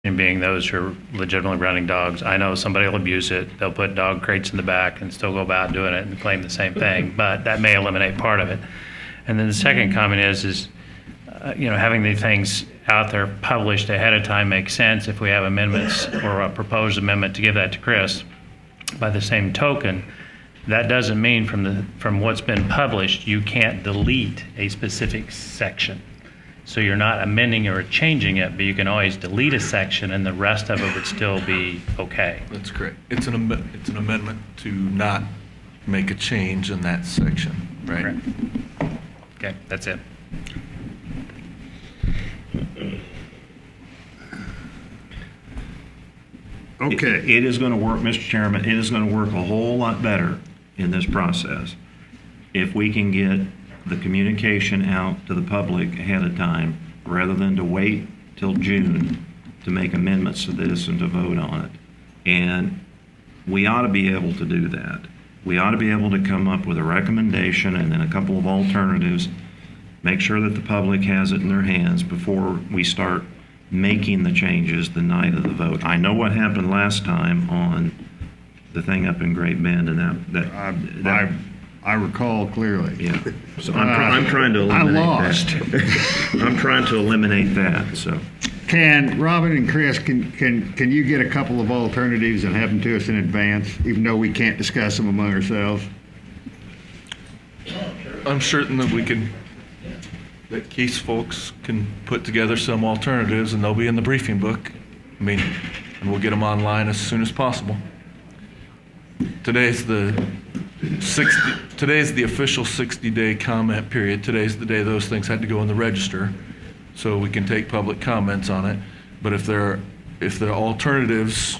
and being those who are legitimately running dogs. I know somebody will abuse it. They'll put dog crates in the back and still go about doing it and claim the same thing, but that may eliminate part of it. And then the second comment is having the things out there published ahead of time makes sense if we have amendments or a proposed amendment to give that to Chris. By the same token, that doesn't mean from what's been published, you can't delete a specific section. So you're not amending or changing it, but you can always delete a section and the rest of it would still be okay. That's correct. It's an amendment to not make a change in that section, right? Correct. Okay, that's it. Okay. It is going to work, Mr. Chairman, it is going to work a whole lot better in this process if we can get the communication out to the public ahead of time rather than to wait till June to make amendments to this and to vote on it. And we ought to be able to do that. We ought to be able to come up with a recommendation and then a couple of alternatives, make sure that the public has it in their hands before we start making the changes the night of the vote. I know what happened last time on the thing up in Great Bend, and I recall clearly. yeah. So I'm trying to eliminate lost. that. I'm trying to eliminate that. So Can Robin and Chris, can you get a couple of alternatives and have them to us in advance, even though we can't discuss them among ourselves? I'm certain that Keith's folks can put together some alternatives and they'll be in the briefing book. And we'll get them online as soon as possible. Today's the official 60-day comment period. Today's the day those things had to go in the register, so we can take public comments on it. But if there are alternatives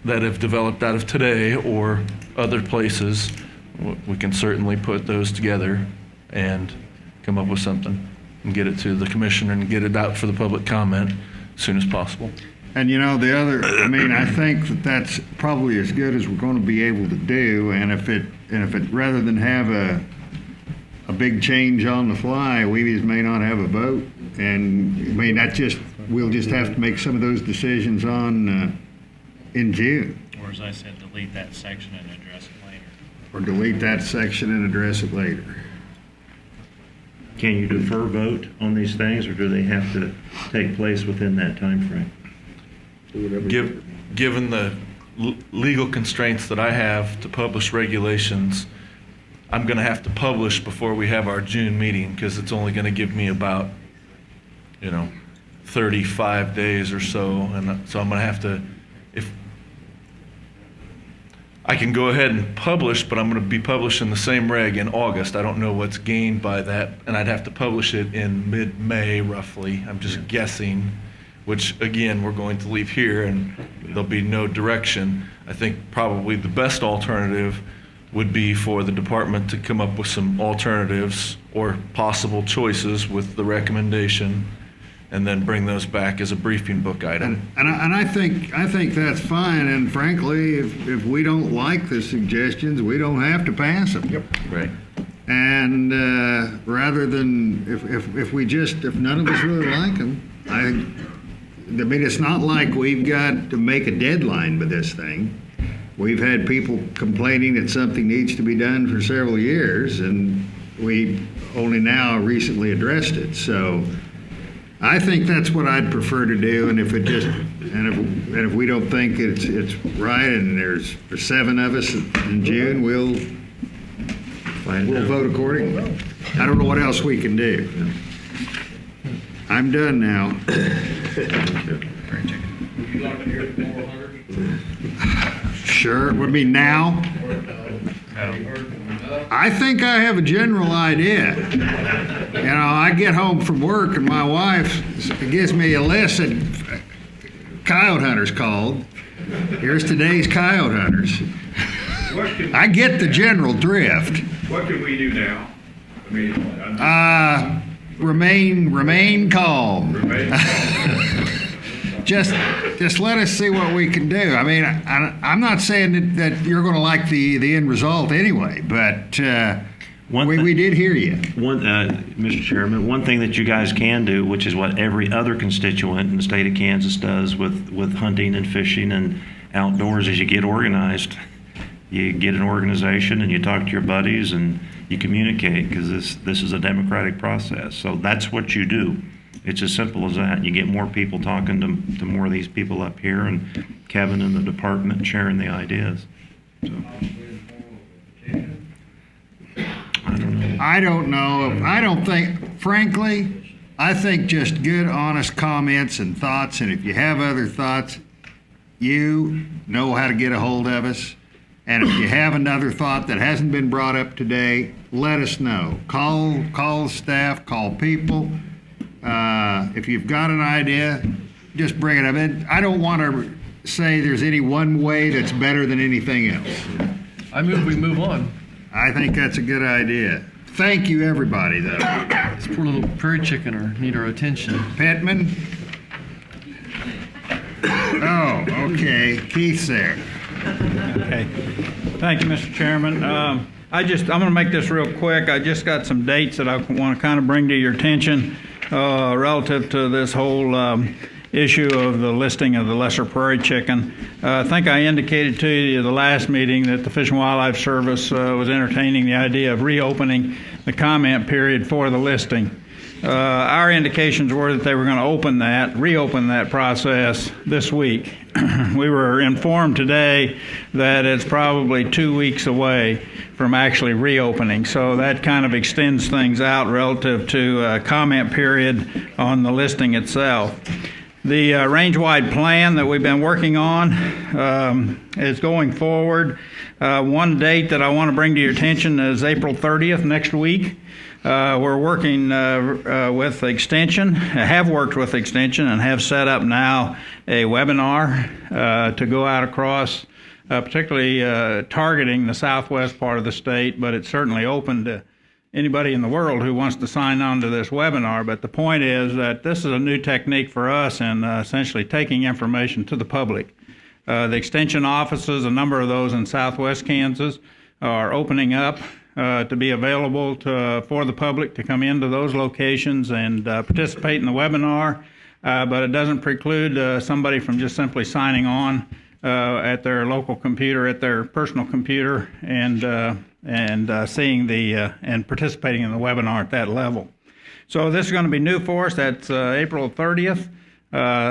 that have developed out of today or other places, we can certainly put those together and come up with something and get it to the commissioner and get it out for the public comment as soon as possible. And I think that's probably as good as we're going to be able to do. And if it rather than have a big change on the fly, we just may not have a vote. And we'll just have to make some of those decisions in June. Or as I said, delete that section and address it later. Or delete that section and address it later. can you defer vote on these things, or do they have to take place within that time frame? Given the legal constraints that I have to publish regulations, I'm going to have to publish before we have our June meeting, because it's only going to give me about, 35 days or so. And so I'm going to have to, if I can go ahead and publish, but I'm going to be publishing the same reg in August. I don't know what's gained by that. And I'd have to publish it in mid-May roughly. I'm just guessing, which again, we're going to leave here and there'll be no direction. I think probably the best alternative would be for the department to come up with some alternatives or possible choices with the recommendation, and then bring those back as a briefing book item. And I think that's fine. And frankly, if we don't like the suggestions, we don't have to pass them. Yep. Right. And rather than if none of us really like them, I mean, it's not like we've got to make a deadline with this thing. We've had people complaining that something needs to be done for several years, and we only now recently addressed it. So I think that's what I'd prefer to do. And if we don't think it's right, and there's 7 of us in June, we'll vote accordingly. I don't know what else we can do. I'm done now. Would you like to hear the 400? Sure. Would be now. I think I have a general idea. I get home from work and my wife gives me a list that coyote hunters called. Here's today's coyote hunters. I get the general drift. What can we do now? I mean, Remain calm. remain- Just let us see what we can do. I mean, I'm not saying that you're going to like the end result anyway, but We did hear you. Mr. Chairman, one thing that you guys can do, which is what every other constituent in the state of Kansas does with hunting and fishing and outdoors, is you get organized. You get an organization and you talk to your buddies and you communicate, because this is a democratic process. So that's what you do. It's as simple as that. You get more people talking to more of these people up here, and Kevin and the department sharing the ideas. So. I don't know. I don't think, frankly, I think just good, honest comments and thoughts. And if you have other thoughts, you know how to get a hold of us. And if you have another thought that hasn't been brought up today, let us know. Call staff, call people. If you've got an idea, just bring it up. I don't want to say there's any one way that's better than anything else. I move we move on. I think that's a good idea. Thank you, everybody, though. This poor little prairie chicken need our attention. Pittman? Oh, okay. Keith's there. Okay. Thank you, Mr. Chairman. I'm going to make this real quick. I just got some dates that I want to kind of bring to your attention relative to this whole issue of the listing of the lesser prairie chicken. I think I indicated to you the last meeting that the Fish and Wildlife Service was entertaining the idea of reopening the comment period for the listing. Our indications were that they were going to reopen that process this week. We were informed today that it's probably 2 weeks away from actually reopening, so that kind of extends things out relative to a comment period on the listing itself. The Rangewide Plan that we've been working on is going forward. One date that I want to bring to your attention is April 30th, next week. We're working with Extension, have worked with Extension, and have set up now a webinar to go out across, particularly targeting the southwest part of the state, but it's certainly open to anybody in the world who wants to sign on to this webinar. But the point is that this is a new technique for us in essentially taking information to the public. The Extension offices, a number of those in southwest Kansas, are opening up to be available for the public to come into those locations and participate in the webinar, but it doesn't preclude somebody from just simply signing on at their local computer, at their personal computer, and seeing and participating in the webinar at that level. So this is going to be new for us. That's April 30th,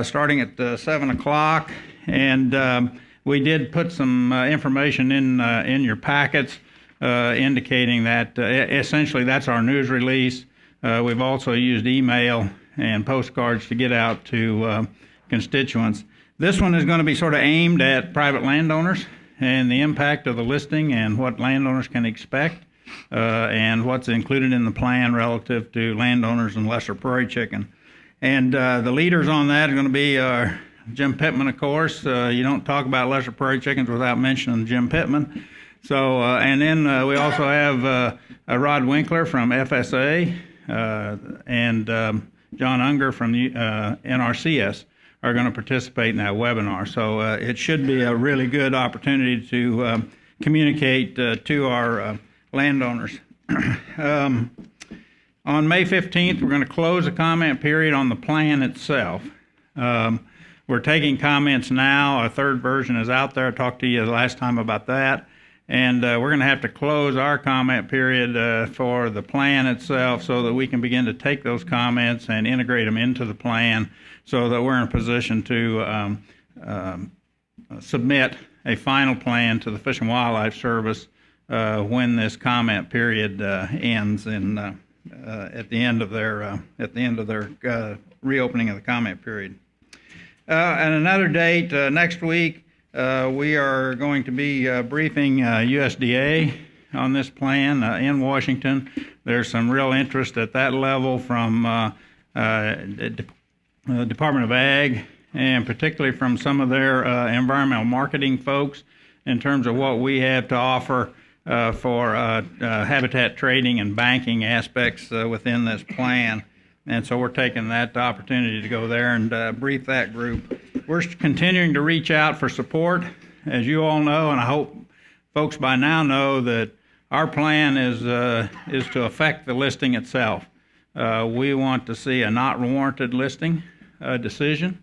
starting at 7 o'clock, and we did put some information in your packets indicating that essentially that's our news release. We've also used email and postcards to get out to constituents. This one is going to be sort of aimed at private landowners and the impact of the listing and what landowners can expect and what's included in the plan relative to landowners and lesser prairie chicken. And the leaders on that are going to be Jim Pittman, of course. You don't talk about lesser prairie chickens without mentioning Jim Pittman. So, and then we also have Rod Winkler from FSA and John Unger from NRCS are going to participate in that webinar. So it should be a really good opportunity to communicate to our landowners. On May 15th, we're going to close a comment period on the plan itself. We're taking comments now. A third version is out there. I talked to you the last time about that. And we're going to have to close our comment period for the plan itself so that we can begin to take those comments and integrate them into the plan so that we're in a position to submit a final plan to the Fish and Wildlife Service when this comment period ends at the end of their reopening of the comment period. And another date next week. We are going to be briefing USDA on this plan in Washington. There's some real interest at that level from the Department of Ag and particularly from some of their environmental marketing folks in terms of what we have to offer for habitat trading and banking aspects within this plan. And so we're taking that opportunity to go there and brief that group. We're continuing to reach out for support. As you all know, and I hope folks by now know, that our plan is to affect the listing itself. We want to see a not warranted listing decision,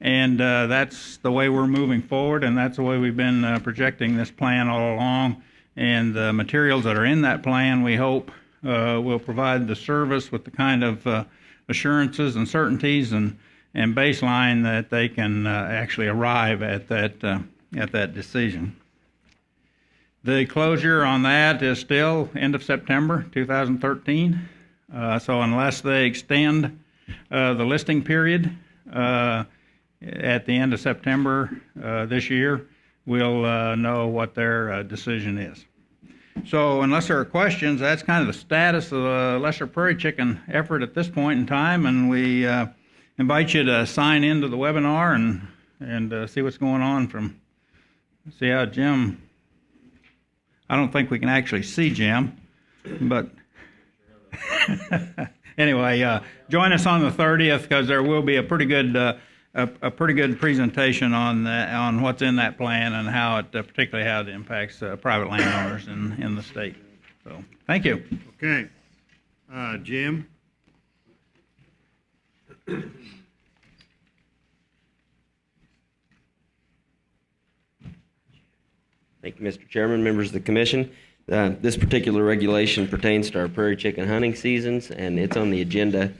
and that's the way we're moving forward, and that's the way we've been projecting this plan all along. And the materials that are in that plan, we hope, will provide the service with the kind of assurances and certainties and baseline that they can actually arrive at that decision. The closure on that is still end of September 2013. So unless they extend the listing period at the end of September this year, we'll know what their decision is. So unless there are questions, that's kind of the status of the Lesser Prairie Chicken effort at this point in time, and we invite you to sign into the webinar and see what's going on see how Jim, I don't think we can actually see Jim, but anyway, join us on the 30th because there will be a pretty good presentation on what's in that plan and how it, particularly how it impacts private landowners in the state. So, thank you. Okay. Jim? Thank you, Mr. Chairman, members of the commission. This particular regulation pertains to our prairie chicken hunting seasons, and it's on the agenda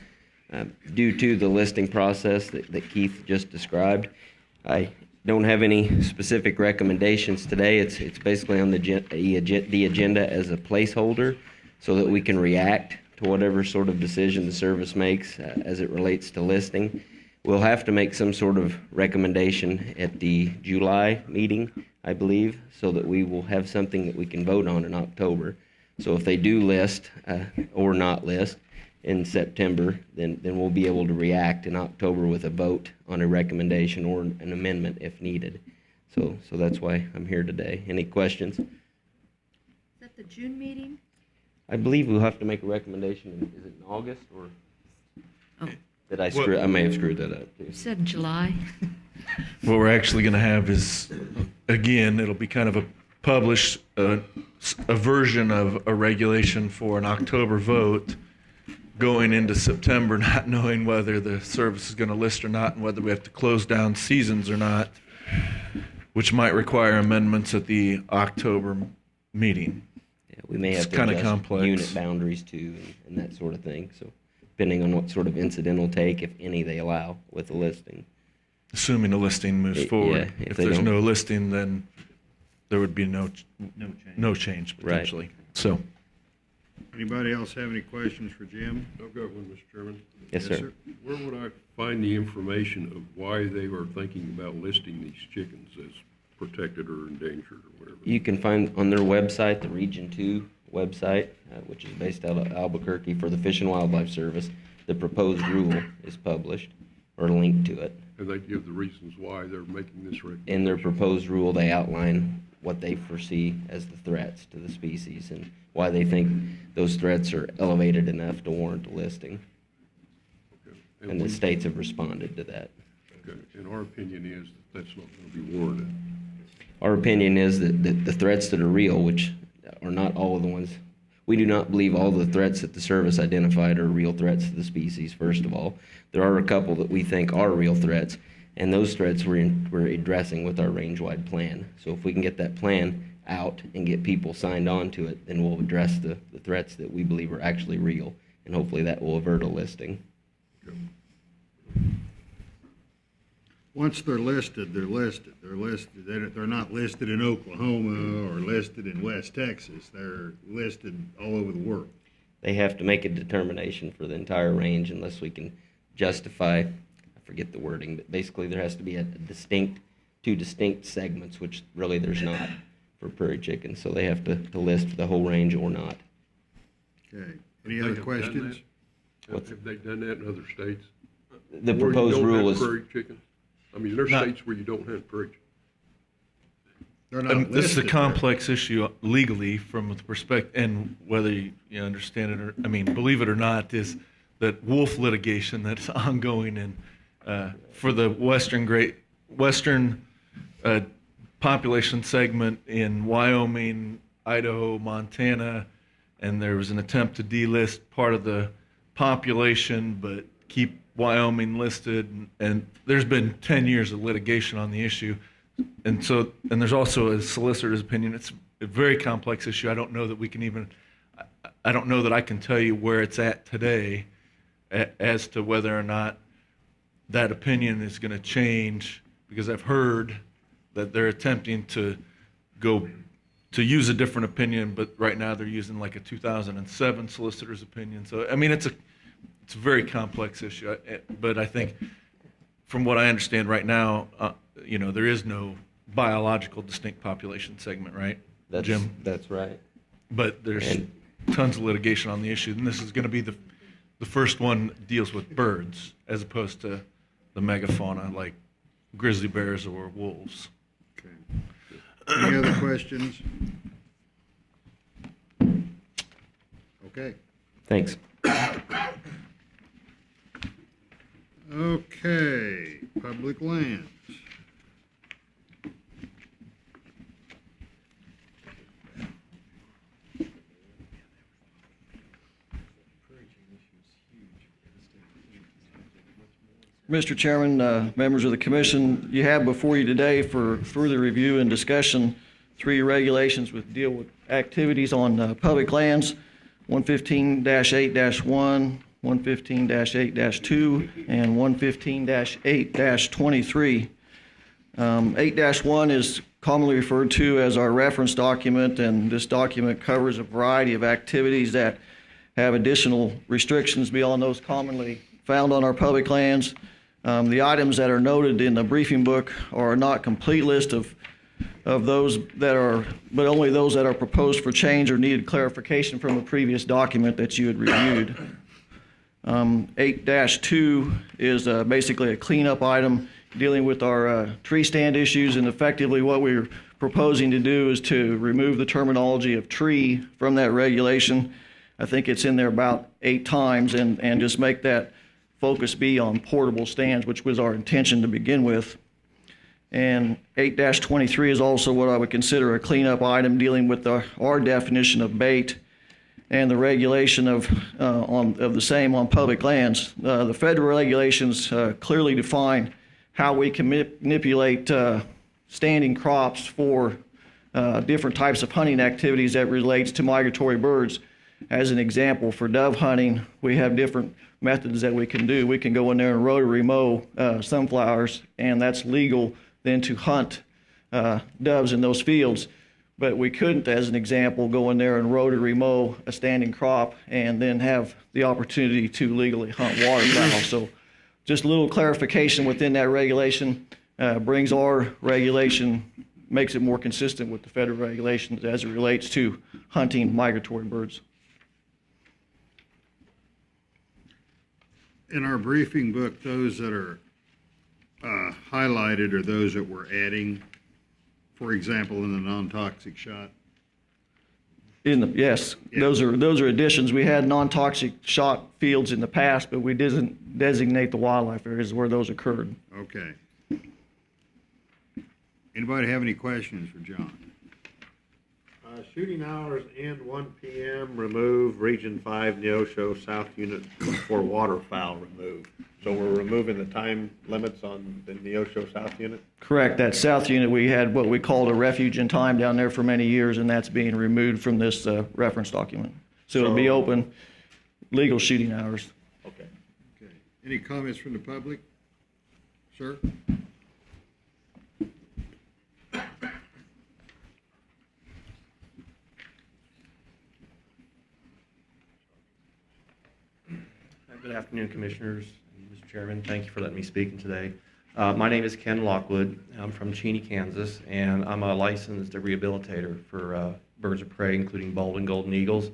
due to the listing process that Keith just described. I don't have any specific recommendations today. It's basically on the agenda as a placeholder so that we can react to whatever sort of decision the service makes as it relates to listing. We'll have to make some sort of recommendation at the July meeting, I believe, so that we will have something that we can vote on in October. So if they do list or not list in September, then we'll be able to react in October with a vote on a recommendation or an amendment if needed. So that's why I'm here today. Any questions? Is that the June meeting? I believe we'll have to make a recommendation. Is it in August or? Oh, Did I screw? I may have screwed that up too. you said July. What we're actually going to have is, again, it'll be kind of a version of a regulation for an October vote going into September, not knowing whether the service is going to list or not and whether we have to close down seasons or not, which might require amendments at the October meeting. Yeah, we may have It's to kinda adjust complex. unit boundaries too and that sort of thing. So depending on what sort of incidental take, if any, they allow with the listing. Assuming a listing moves Yeah, forward. if If they there's don't- no listing, then there would be no change Right. potentially. So, Anybody else have any questions for Jim? I've got one, Mr. Chairman. Yes, sir. Where would I find the information of why they are thinking about listing these chickens as protected or endangered or whatever? You can find on their website, the Region 2 website, which is based out of Albuquerque for the Fish and Wildlife Service. The proposed rule is published or linked to it. And they give the reasons why they're making this recommendation. In their proposed rule, they outline what they foresee as the threats to the species and why they think those threats are elevated enough to warrant a listing. Okay. And the states have responded to that. Okay. And our opinion is that that's not going to be warranted. Our opinion is that the threats that are real, which are not all of the ones, we do not believe all the threats that the service identified are real threats to the species, first of all. There are a couple that we think are real threats, and those threats we're addressing with our Rangewide Plan. So if we can get that plan out and get people signed on to it, then we'll address the threats that we believe are actually real, and hopefully that will avert a listing. Once they're listed, they're listed. They're listed. They're not listed in Oklahoma or listed in West Texas. They're listed all over the world. They have to make a determination for the entire range unless we can justify, I forget the wording, but basically there has to be two distinct segments, which really there's not for prairie chickens. So they have to list for the whole range or not. Okay. Any They other have done questions? that? Have they done that in other states? The Where you proposed don't rule have is, prairie chickens? I mean, there's Not- states where you don't have prairie chickens. They're not and this is a listed. complex issue legally from the perspective, and whether you understand it or, I mean, believe it or not, is that wolf litigation that's ongoing in, for the western population segment in Wyoming, Idaho, Montana, and there was an attempt to delist part of the population, but keep Wyoming listed. And there's been 10 years of litigation on the issue. And there's also a solicitor's opinion. It's a very complex issue. I don't know that we can even, I don't know that I can tell you where it's at today as to whether or not that opinion is going to change, because I've heard that they're attempting to use a different opinion, but right now they're using like a 2007 solicitor's opinion. So, I mean, it's a very complex issue. But I think from what I understand right now, there is no biological distinct population segment, right, Jim? That's right. But there's tons of litigation on the issue, and this is going to be the first one that deals with birds as opposed to the megafauna like grizzly bears or wolves. Okay. Any other questions? Okay. Thanks. Okay, public lands. Mr. Chairman, members of the commission, you have before you today for further review and discussion 3 regulations which deal with activities on public lands, 115-8-1, 115-8-2, and 115-8-23. 8-1 is commonly referred to as our reference document, and this document covers a variety of activities that have additional restrictions beyond those commonly found on our public lands. The items that are noted in the briefing book are not a complete list of those that are, but only those that are proposed for change or needed clarification from a previous document that you had reviewed. 8-2 is basically a cleanup item dealing with our tree stand issues, and effectively what we're proposing to do is to remove the terminology of tree from that regulation. I think it's in there about 8 times, and just make that focus be on portable stands, which was our intention to begin with. And 8-23 is also what I would consider a cleanup item dealing with our definition of bait and the regulation of the same on public lands. The federal regulations clearly define how we can manipulate standing crops for different types of hunting activities that relates to migratory birds. As an example, for dove hunting, we have different methods that we can do. We can go in there and rotary mow sunflowers, and that's legal then to hunt doves in those fields. But we couldn't, as an example, go in there and rotary mow a standing crop and then have the opportunity to legally hunt waterfowl. So just a little clarification within that regulation brings our regulation, makes it more consistent with the federal regulations as it relates to hunting migratory birds. In our briefing book, those that are highlighted are those that we're adding, for example, in the non-toxic shot. Yes, Yeah. those are additions. We had non-toxic shot fields in the past, but we didn't designate the wildlife areas where those occurred. Okay. Anybody have any questions for John? Shooting hours end 1 p.m. Remove Region 5 Neosho South Unit for waterfowl remove. So we're removing the time limits on the Neosho South Unit? Correct. That south unit, we had what we called a refuge in time down there for many years, and that's being removed from this reference document. So it'll be open, legal shooting hours. Okay. Okay. Any comments from the public? Sir? Good afternoon, Commissioners, and Mr. Chairman. Thank you for letting me speak today. My name is Ken Lockwood. I'm from Cheney, Kansas, and I'm a licensed rehabilitator for birds of prey, including bald and golden eagles.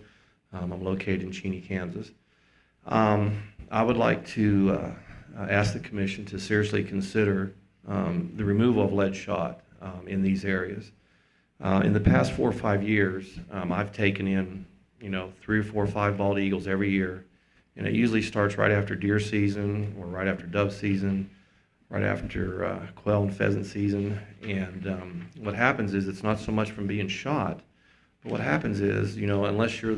I'm located in Cheney, Kansas. I would like to ask the Commission to seriously consider the removal of lead shot in these areas. In the past 4 or 5 years, I've taken in, 3 or 4 or 5 bald eagles every year. And it usually starts right after deer season or right after dove season, right after quail and pheasant season. And what happens is it's not so much from being shot, But what happens is, unless you're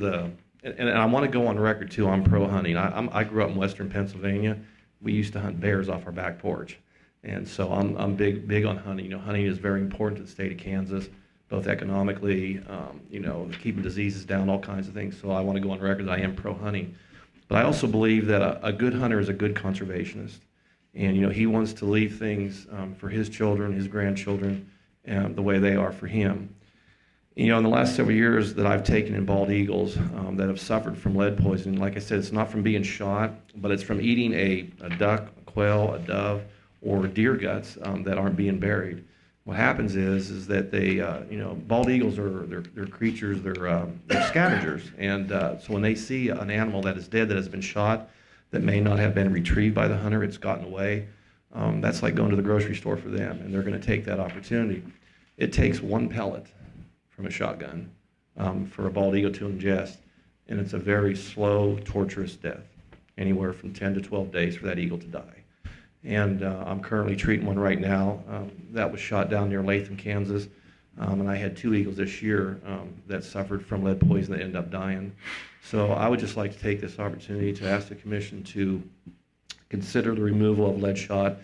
and I want to go on record too, I'm pro hunting. I grew up in western Pennsylvania. We used to hunt bears off our back porch. And so I'm big on hunting. Hunting is very important to the state of Kansas, both economically, keeping diseases down, all kinds of things. So I want to go on record that I am pro hunting. But I also believe that a good hunter is a good conservationist. And, he wants to leave things for his children, his grandchildren, the way they are for him. In the last several years that I've taken in bald eagles that have suffered from lead poisoning, like I said, it's not from being shot, but it's from eating a duck, a quail, a dove, or deer guts that aren't being buried. What happens is that they, bald eagles they're creatures, they're scavengers, and so when they see an animal that is dead that has been shot, that may not have been retrieved by the hunter, it's gotten away. That's like going to the grocery store for them, and they're going to take that opportunity. It takes one pellet from a shotgun for a bald eagle to ingest, and it's a very slow, torturous death, anywhere from 10 to 12 days for that eagle to die. And I'm currently treating one right now that was shot down near Latham, Kansas, and I had 2 eagles this year that suffered from lead poison that ended up dying. So I would just like to take this opportunity to ask the commission to consider the removal of lead shot.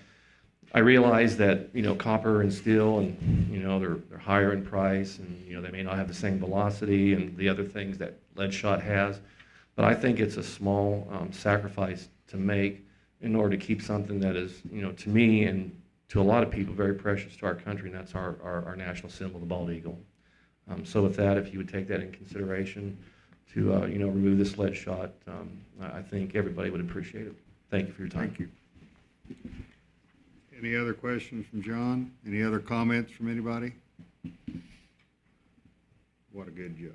I realize that copper and steel and they're higher in price, and they may not have the same velocity and the other things that lead shot has, but I think it's a small sacrifice to make in order to keep something that is to me and to a lot of people very precious to our country, and that's our national symbol, the bald eagle. So with that, if you would take that in consideration to remove this lead shot, I think everybody would appreciate it. Thank you for your time. Thank you. Any other questions from John? Any other comments from anybody? What a good job.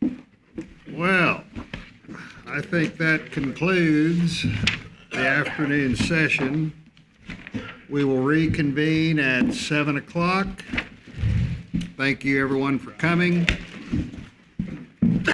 Thank you. Well, I think that concludes the afternoon session. We will reconvene at 7 o'clock. Thank you, everyone, for coming.